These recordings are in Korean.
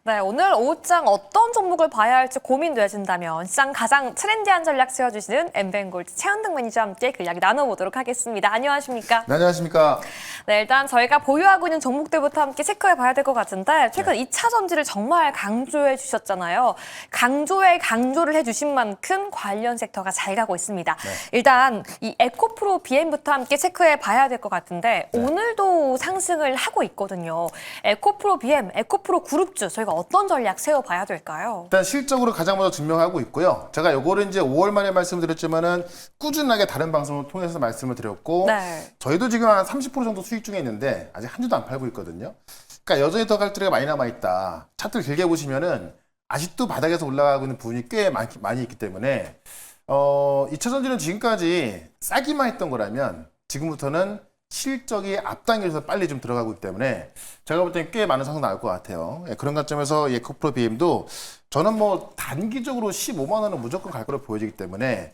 네, 오늘 오후장 어떤 종목을 봐야 할지 고민되신다면 시장 가장 트렌디한 전략 세워주시는 엠벤골드 최현등 매니저와 함께 그 이야기 나눠보도록 하겠습니다. 안녕하십니까? 네, 안녕하십니까? 네, 일단 저희가 보유하고 있는 종목들부터 함께 체크해 봐야 될 것 같은데 최근 2차 전지를 정말 강조해 주셨잖아요. 강조를 해주신 만큼 관련 섹터가 잘 가고 있습니다. 일단 이 에코프로 BM부터 함께 체크해 봐야 될 것 같은데 오늘도 상승을 하고 있거든요. 에코프로 BM, 에코프로 그룹주 저희가 어떤 전략 세워봐야 될까요? 일단 실적으로 가장 먼저 증명하고 있고요. 제가 요거를 이제 5월 말에 말씀드렸지만은 꾸준하게 다른 방송을 통해서 말씀을 드렸고 네. 저희도 지금 한 30% 정도 수익 중에 있는데 아직 한 주도 안 팔고 있거든요. 그러니까 여전히 더 갈 거리가 많이 남아있다. 차트를 길게 보시면은 아직도 바닥에서 올라가고 있는 부분이 꽤 많이 있기 때문에 2차 전지는 지금까지 싸기만 했던 거라면 지금부터는 실적이 앞당겨서 빨리 좀 들어가고 있기 때문에 제가 볼 때는 꽤 많은 상승 나올 것 같아요. 예, 그런 관점에서 에코프로 BM도 저는 뭐 단기적으로 15만 원은 무조건 갈 거로 보여지기 때문에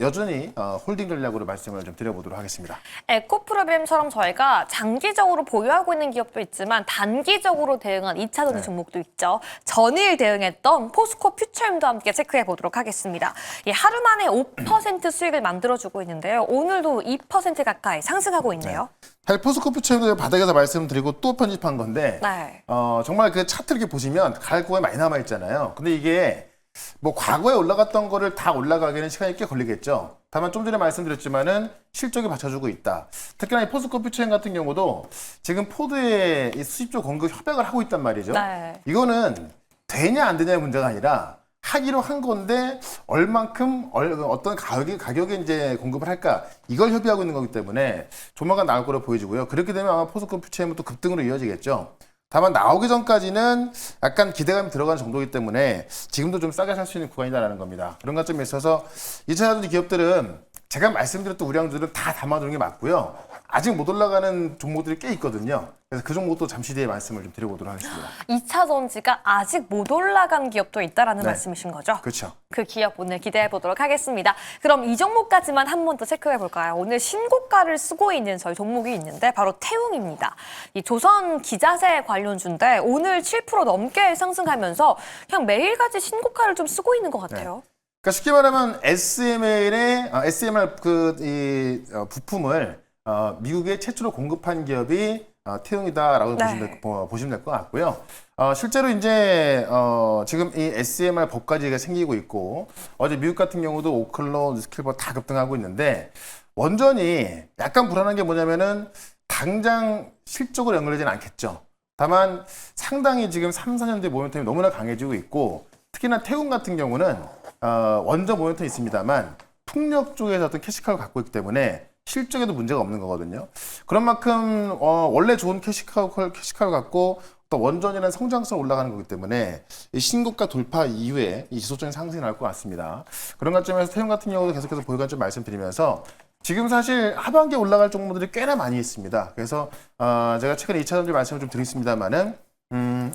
여전히 홀딩 전략으로 말씀을 좀 드려보도록 하겠습니다. 에코프로 BM처럼 저희가 장기적으로 보유하고 있는 기업도 있지만 단기적으로 대응한 2차 전지 종목도 있죠. 전일 대응했던 포스코 퓨처엠도 함께 체크해 보도록 하겠습니다. 이 하루 만에 5% 수익을 만들어주고 있는데요. 오늘도 2% 가까이 상승하고 있네요. 사실 포스코 퓨처도 바닥에서 말씀드리고 또 편집한 건데 네. 정말 그 차트 이렇게 보시면 갈 거에 많이 남아 있잖아요. 근데 이게 뭐 과거에 올라갔던 거를 다 올라가기에는 시간이 꽤 걸리겠죠. 다만 좀 전에 말씀드렸지만은 실적이 받쳐주고 있다. 특히나 이 포스코 퓨처엠 같은 경우도 지금 포드의 이 수입조 공급 협약을 하고 있단 말이죠. 네. 이거는 되냐 안 되냐의 문제가 아니라 하기로 한 건데 얼만큼 어떤 가격에 이제 공급을 할까 이걸 협의하고 있는 거기 때문에 조만간 나올 거로 보여지고요. 그렇게 되면 아마 포스코 퓨처엠은 또 급등으로 이어지겠죠. 다만 나오기 전까지는 약간 기대감이 들어가는 정도이기 때문에 지금도 좀 싸게 살 수 있는 구간이다라는 겁니다. 그런 관점에 있어서 2차 전지 기업들은 제가 말씀드렸던 우량주들은 다 담아두는 게 맞고요. 아직 못 올라가는 종목들이 꽤 있거든요. 그래서 그 종목도 잠시 뒤에 말씀을 좀 드려보도록 하겠습니다. 2차 전지가 아직 못 올라간 기업도 있다라는 네. 말씀이신 거죠? 그렇죠. 그 기업 오늘 기대해 보도록 하겠습니다. 그럼 이 종목까지만 한 번 더 체크해 볼까요? 오늘 신고가를 쓰고 있는 저희 종목이 있는데 바로 태웅입니다. 이 조선 기자재 관련주인데 오늘 7% 넘게 상승하면서 그냥 매일같이 신고가를 좀 쓰고 있는 것 같아요. 그러니까 쉽게 말하면 SMR 부품을 미국에 최초로 공급한 기업이 태웅이다라고 네. 보시면 될 것 같고요. 실제로 이제 지금 이 SMR 법까지가 생기고 있고 어제 미국 같은 경우도 오클로, 뉴스킬버 다 급등하고 있는데 원전이 약간 불안한 게 뭐냐면은 당장 실적으로 연결되지는 않겠죠. 다만 상당히 지금 3, 4년 뒤 모멘텀이 너무나 강해지고 있고 특히나 태웅 같은 경우는 원전 모멘텀이 있습니다만 풍력 쪽에서 어떤 캐시카우를 갖고 있기 때문에 실적에도 문제가 없는 거거든요. 그런 만큼 원래 좋은 캐시카우를 갖고 또 원전이라는 성장성 올라가는 거기 때문에 이 신고가 돌파 이후에 이 지속적인 상승이 나올 것 같습니다. 그런 관점에서 태용 같은 경우도 계속해서 보유 관점 말씀드리면서 지금 사실 하반기에 올라갈 종목들이 꽤나 많이 있습니다. 그래서 제가 최근에 2차 전지 말씀을 좀 드리겠습니다만은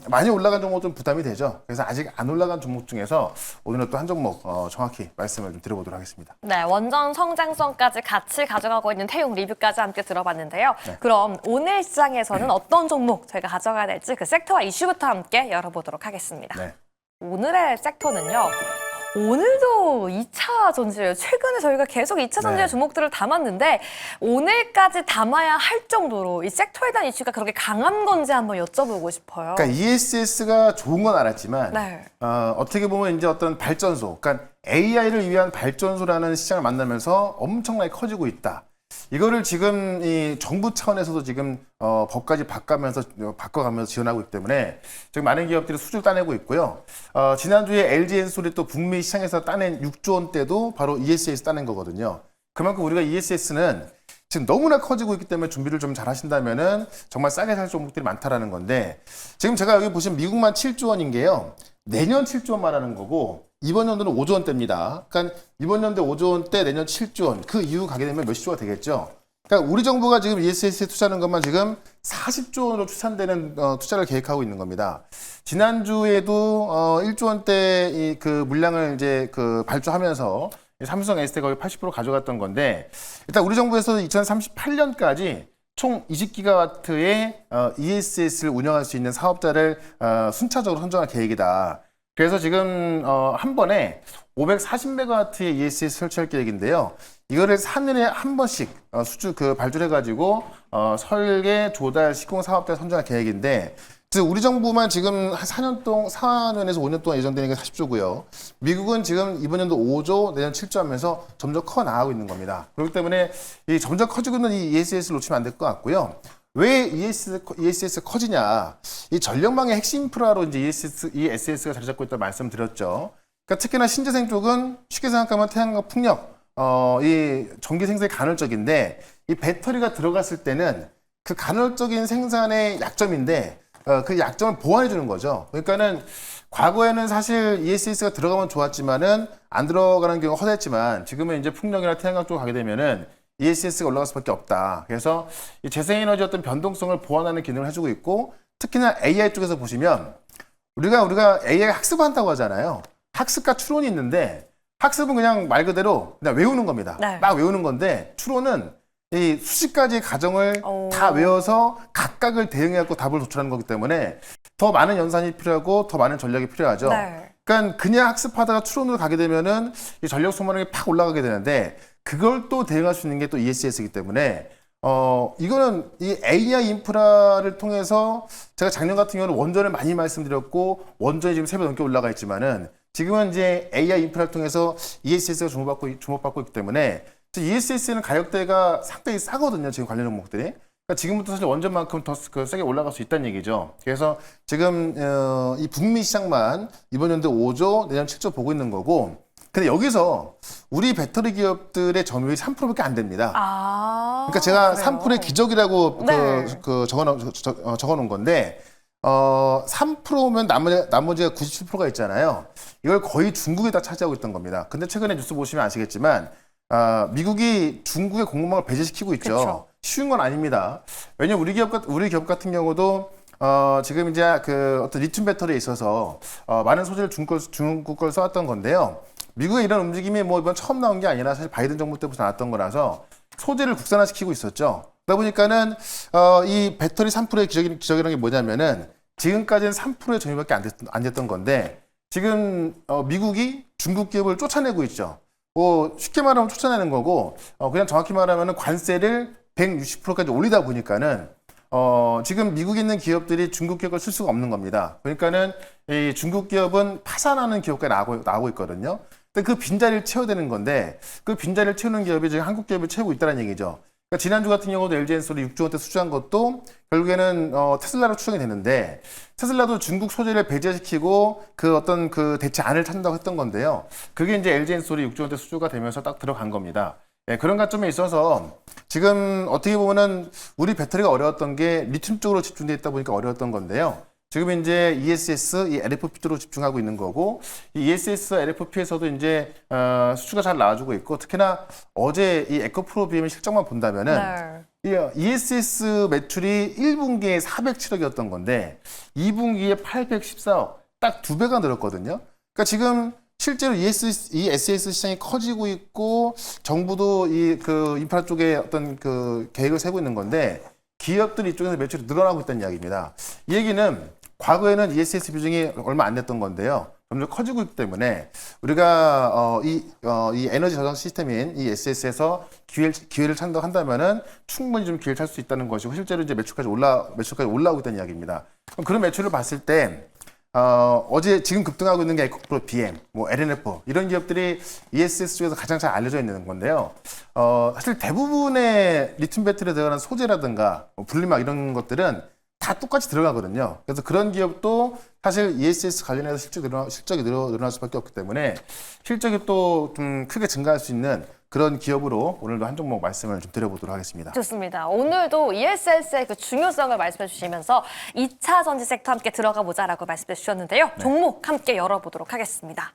많이 올라간 종목 좀 부담이 되죠. 그래서 아직 안 올라간 종목 중에서 오늘은 또 한 종목 정확히 말씀을 좀 드려보도록 하겠습니다. 네, 원전 성장성까지 같이 가져가고 있는 태용 리뷰까지 함께 들어봤는데요. 네. 그럼 오늘 시장에서는 어떤 종목 저희가 가져가야 될지 그 섹터와 이슈부터 함께 열어보도록 하겠습니다. 네. 오늘의 섹터는요. 오늘도 2차 전지예요. 최근에 저희가 계속 2차 전지의 네. 종목들을 담았는데 오늘까지 담아야 할 정도로 이 섹터에 대한 이슈가 그렇게 강한 건지 한번 여쭤보고 싶어요. 그러니까 ESS가 좋은 건 알았지만 네. 어떻게 보면 이제 어떤 발전소, 그러니까 AI를 위한 발전소라는 시장을 만나면서 엄청나게 커지고 있다. 이거를 지금 이 정부 차원에서도 지금 법까지 바꿔가면서 지원하고 있기 때문에 지금 많은 기업들이 수주를 따내고 있고요. 지난주에 LG엔솔이 또 북미 시장에서 따낸 6조 원대도 바로 ESS에서 따낸 거거든요. 그만큼 우리가 ESS는 지금 너무나 커지고 있기 때문에 준비를 좀 잘 하신다면은 정말 싸게 살 종목들이 많다라는 건데 지금 제가 여기 보시면 미국만 7조 원인 게요. 내년 7조 원 말하는 거고 이번 연도는 5조 원대입니다. 그러니까 이번 연도에 5조 원대, 내년 7조 원. 그 이후 가게 되면 몇십 조가 되겠죠. 그러니까 우리 정부가 지금 ESS에 투자하는 것만 지금 40조 원으로 추산되는 투자를 계획하고 있는 겁니다. 지난주에도 1조 원대 그 물량을 이제 발주하면서 삼성 SD가 거의 80% 가져갔던 건데 일단 우리 정부에서는 2038년까지 총 20기가와트의 ESS를 운영할 수 있는 사업자를 순차적으로 선정할 계획이다. 그래서 지금 한 번에 540메가와트의 ESS 설치할 계획인데요. 이거를 4년에 한 번씩 발주해가지고 설계, 조달, 시공 사업자 선정할 계획인데, 즉 우리 정부만 지금 한 4년에서 5년 동안 예정되는 게 40조고요. 미국은 지금 이번 연도 5조, 내년 7조 하면서 점점 커 나가고 있는 겁니다. 그렇기 때문에 이 점점 커지고 있는 이 ESS를 놓치면 안 될 것 같고요. 왜 ESS 커지냐? 이 전력망의 핵심 인프라로 이제 ESS가 자리 잡고 있다고 말씀드렸죠. 그러니까 특히나 신재생 쪽은 쉽게 생각하면 태양광, 풍력, 이 전기 생산이 간헐적인데 이 배터리가 들어갔을 때는 그 간헐적인 생산의 약점인데 그 약점을 보완해 주는 거죠. 그러니까는 과거에는 사실 ESS가 들어가면 좋았지만은 안 들어가는 경우가 허다했지만 지금은 이제 풍력이나 태양광 쪽으로 가게 되면은 ESS가 올라갈 수밖에 없다. 그래서 이 재생에너지 어떤 변동성을 보완하는 기능을 해주고 있고 특히나 AI 쪽에서 보시면 우리가 AI 학습한다고 하잖아요. 학습과 추론이 있는데 학습은 그냥 말 그대로 그냥 외우는 겁니다. 네. 막 외우는 건데 추론은 이 수십 가지의 가정을 다 외워서 각각을 대응해갖고 답을 도출하는 거기 때문에 더 많은 연산이 필요하고 더 많은 전략이 필요하죠. 네. 그러니까 그냥 학습하다가 추론으로 가게 되면은 이 전력 소모량이 팍 올라가게 되는데 그걸 또 대응할 수 있는 게 또 ESS이기 때문에 이거는 이 AI 인프라를 통해서 제가 작년 같은 경우는 원전을 많이 말씀드렸고 원전이 지금 3배 넘게 올라가 있지만은 지금은 이제 AI 인프라를 통해서 ESS가 주목받고 있기 때문에 ESS는 가격대가 상당히 싸거든요. 지금 관련 종목들이. 그러니까 지금부터 사실 원전만큼 더 세게 올라갈 수 있다는 얘기죠. 그래서 지금 이 북미 시장만 이번 연도 5조, 내년 7조 보고 있는 거고. 근데 여기서 우리 배터리 기업들의 점유율이 3%밖에 안 됩니다. 그러니까 제가 그래요? 3%의 기적이라고 네. 적어놓은 건데 3%면 나머지가 97%가 있잖아요. 이걸 거의 중국이 다 차지하고 있던 겁니다. 근데 최근에 뉴스 보시면 아시겠지만 미국이 중국의 공급망을 배제시키고 있죠. 그쵸. 쉬운 건 아닙니다. 왜냐면 우리 기업 같은 경우도 지금 이제 그 어떤 리튬 배터리에 있어서 많은 소재를 중국 걸 써왔던 건데요. 미국의 이런 움직임이 뭐 이번 처음 나온 게 아니라 사실 바이든 정부 때부터 나왔던 거라서 소재를 국산화시키고 있었죠. 그러다 보니까는 이 배터리 3%의 기적이라는 게 뭐냐면은 지금까지는 3%의 점유밖에 안 됐던 건데 지금 미국이 중국 기업을 쫓아내고 있죠. 쉽게 말하면 쫓아내는 거고 그냥 정확히 말하면 관세를 160%까지 올리다 보니까는 지금 미국에 있는 기업들이 중국 기업을 쓸 수가 없는 겁니다. 그러니까는 이 중국 기업은 파산하는 기업까지 나오고 있거든요. 근데 그 빈자리를 채워야 되는 건데 그 빈자리를 채우는 기업이 지금 한국 기업을 채우고 있다는 얘기죠. 그러니까 지난주 같은 경우도 LG엔솔이 6조 원대 수주한 것도 결국에는 테슬라로 추정이 되는데 테슬라도 중국 소재를 배제시키고 그 어떤 그 대체안을 찾는다고 했던 건데요. 그게 이제 LG엔솔이 6조 원대 수주가 되면서 딱 들어간 겁니다. 예, 그런 관점에 있어서 지금 어떻게 보면은 우리 배터리가 어려웠던 게 리튬 쪽으로 집중돼 있다 보니까 어려웠던 건데요. 지금 이제 ESS, 이 LFP 쪽으로 집중하고 있는 거고, 이 ESS, LFP에서도 이제 수주가 잘 나와주고 있고, 특히나 어제 이 에코프로 BM 실적만 본다면은 이 ESS 매출이 1분기에 407억이었던 건데 2분기에 814억, 딱 2배가 늘었거든요. 그러니까 지금 실제로 ESS 시장이 커지고 있고 정부도 이 그 인프라 쪽에 어떤 그 계획을 세고 있는 건데 기업들이 이쪽에서 매출이 늘어나고 있다는 이야기입니다. 이 얘기는 과거에는 ESS 비중이 얼마 안 됐던 건데요. 점점 커지고 있기 때문에 우리가 이 에너지 저장 시스템인 이 SS에서 기회를 찾는다고 한다면은 충분히 좀 기회를 찾을 수 있다는 것이고 실제로 이제 매출까지 올라오고 있다는 이야기입니다. 그럼 그런 매출을 봤을 때 어제 지금 급등하고 있는 게 에코프로 BM, 뭐 LNF 이런 기업들이 ESS 쪽에서 가장 잘 알려져 있는 건데요. 사실 대부분의 리튬 배터리에 들어가는 소재라든가 뭐 분리막 이런 것들은 다 똑같이 들어가거든요. 그래서 그런 기업도 사실 ESS 관련해서 실적이 늘어날 수밖에 없기 때문에 실적이 또 좀 크게 증가할 수 있는 그런 기업으로 오늘도 한 종목 말씀을 좀 드려보도록 하겠습니다. 좋습니다. 오늘도 ESS의 그 중요성을 말씀해 주시면서 2차 전지 섹터 함께 들어가 보자라고 말씀해 주셨는데요. 종목 함께 열어보도록 하겠습니다.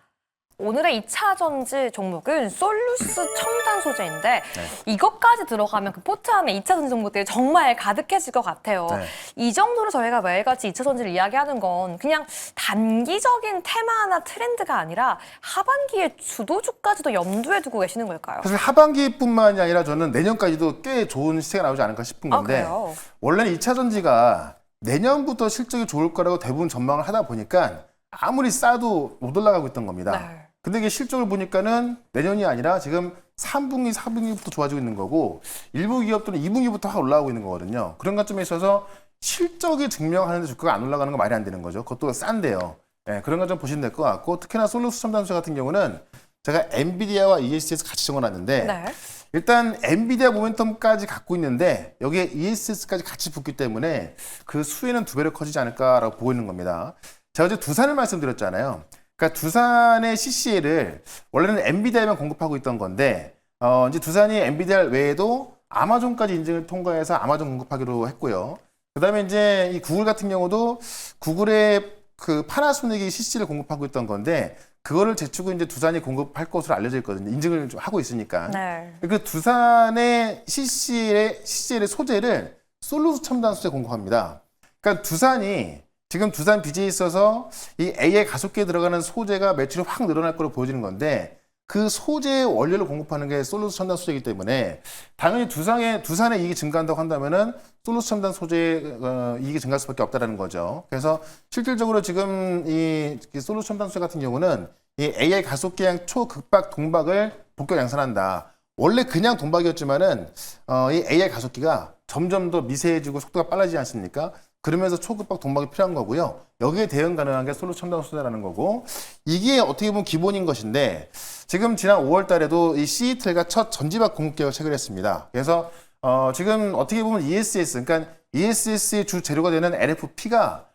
오늘의 2차 전지 종목은 솔루스 첨단 소재인데 이것까지 들어가면 그 포트 안에 2차 전지 종목들이 정말 가득해질 것 같아요. 네. 이 정도로 저희가 매일같이 2차 전지를 이야기하는 건 그냥 단기적인 테마나 트렌드가 아니라 하반기의 주도주까지도 염두에 두고 계시는 걸까요? 사실 하반기뿐만이 아니라 저는 내년까지도 꽤 좋은 시세가 나오지 않을까 싶은 건데 그래요? 원래는 2차 전지가 내년부터 실적이 좋을 거라고 대부분 전망을 하다 보니까 아무리 싸도 못 올라가고 있던 겁니다. 네. 근데 이게 실적을 보니까는 내년이 아니라 지금 3분기, 4분기부터 좋아지고 있는 거고 일부 기업들은 2분기부터 확 올라가고 있는 거거든요. 그런 관점에 있어서 실적이 증명하는데 주가가 안 올라가는 건 말이 안 되는 거죠. 그것도 싼데요. 네, 그런 거 좀 보시면 될 것 같고 특히나 솔루스 첨단소재 같은 경우는 제가 엔비디아와 ESS 같이 적어놨는데 네. 일단 엔비디아 모멘텀까지 갖고 있는데 여기에 ESS까지 같이 붙기 때문에 그 수혜는 2배로 커지지 않을까라고 보고 있는 겁니다. 제가 어제 두산을 말씀드렸잖아요. 그러니까 두산의 CCL을 원래는 엔비디아에만 공급하고 있던 건데 이제 두산이 엔비디아 외에도 아마존까지 인증을 통과해서 아마존 공급하기로 했고요. 그다음에 이제 이 구글 같은 경우도 구글의 그 파나소닉이 CC를 공급하고 있던 건데 그거를 제치고 이제 두산이 공급할 것으로 알려져 있거든요. 인증을 좀 하고 있으니까. 네. 그 두산의 CCL의 소재를 솔루스 첨단 소재 공급합니다. 그러니까 두산이 지금 두산 BJ에 있어서 이 AI 가속기에 들어가는 소재가 매출이 확 늘어날 거로 보여지는 건데 그 소재의 원료를 공급하는 게 솔루스 첨단 소재이기 때문에 당연히 두산의 이익이 증가한다고 한다면은 솔루스 첨단 소재의 이익이 증가할 수밖에 없다라는 거죠. 그래서 실질적으로 지금 이 솔루스 첨단 소재 같은 경우는 이 AI 가속기형 초극박 동박을 본격 양산한다. 원래 그냥 동박이었지만은 이 AI 가속기가 점점 더 미세해지고 속도가 빨라지지 않습니까? 그러면서 초급박 동박이 필요한 거고요. 여기에 대응 가능한 게 솔루스 첨단 소재라는 거고 이게 어떻게 보면 기본인 것인데 지금 지난 5월 달에도 이 CATL가 첫 전지박 공급 계획을 체결했습니다. 그래서 지금 어떻게 보면 ESS, 그러니까 ESS의 주 재료가 되는 LFP가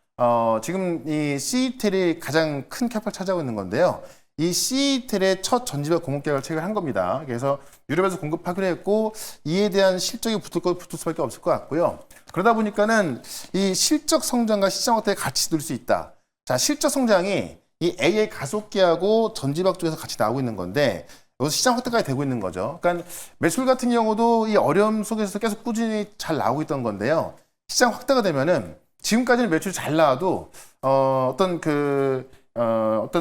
지금 이 CATL이 가장 큰 캐파를 차지하고 있는 건데요. 이 CATL의 첫 전지박 공급 계획을 체결한 겁니다. 그래서 유럽에서 공급하기로 했고 이에 대한 실적이 붙을 수밖에 없을 것 같고요. 그러다 보니까는 이 실적 성장과 시장 확대에 같이 둘 수 있다. 자, 실적 성장이 이 AI 가속기하고 전지박 쪽에서 같이 나오고 있는 건데 여기서 시장 확대까지 되고 있는 거죠. 그러니까 매출 같은 경우도 이 어려움 속에서 계속 꾸준히 잘 나오고 있던 건데요. 시장 확대가 되면은 지금까지는 매출이 잘 나와도 어떤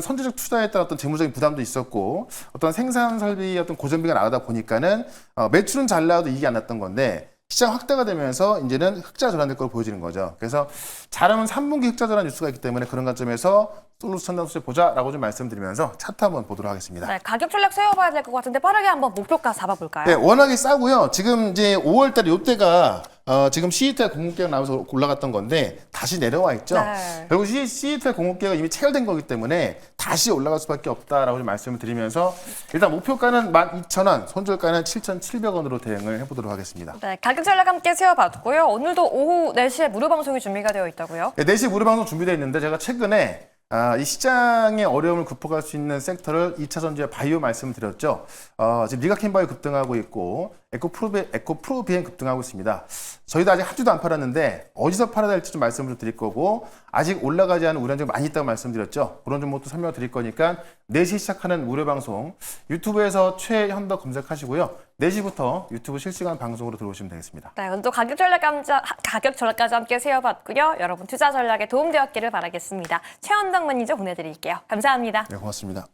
선제적 투자에 따른 어떤 재무적인 부담도 있었고 어떤 생산 설비 어떤 고정비가 나오다 보니까는 매출은 잘 나와도 이익이 안 났던 건데 시장 확대가 되면서 이제는 흑자 전환될 걸로 보여지는 거죠. 그래서 잘하면 3분기 흑자 전환 뉴스가 있기 때문에 그런 관점에서 솔루스 첨단 소재 보자라고 좀 말씀드리면서 차트 한번 보도록 하겠습니다. 네, 가격 전략 세워봐야 될 것 같은데 빠르게 한번 목표가 잡아볼까요? 네, 워낙에 싸고요. 지금 이제 5월달에 이때가 지금 CATL 공급계획 나오면서 올라갔던 건데 다시 내려와 있죠. 네. 결국 CATL 공급계획이 이미 체결된 거기 때문에 다시 올라갈 수밖에 없다라고 좀 말씀을 드리면서 일단 목표가는 12,000원, 손절가는 7,700원으로 대응을 해보도록 하겠습니다. 네, 가격 전략 함께 세워봤고요. 오늘도 오후 4시에 무료 방송이 준비가 되어 있다고요? 네, 4시 무료 방송 준비되어 있는데 제가 최근에 이 시장의 어려움을 극복할 수 있는 섹터를 2차 전지와 바이오 말씀을 드렸죠. 지금 리가켄바이오 급등하고 있고 에코프로비엔 급등하고 있습니다. 저희도 아직 한 주도 안 팔았는데 어디서 팔아야 될지 좀 말씀을 좀 드릴 거고 아직 올라가지 않은 우량주가 많이 있다고 말씀드렸죠. 그런 종목도 설명을 드릴 거니까 4시 시작하는 무료 방송 유튜브에서 최현덕 검색하시고요. 4시부터 유튜브 실시간 방송으로 들어오시면 되겠습니다. 네, 오늘 또 가격 전략까지 함께 세워봤고요. 여러분 투자 전략에 도움되었기를 바라겠습니다. 최현덕 매니저 보내드릴게요. 감사합니다. 네, 고맙습니다.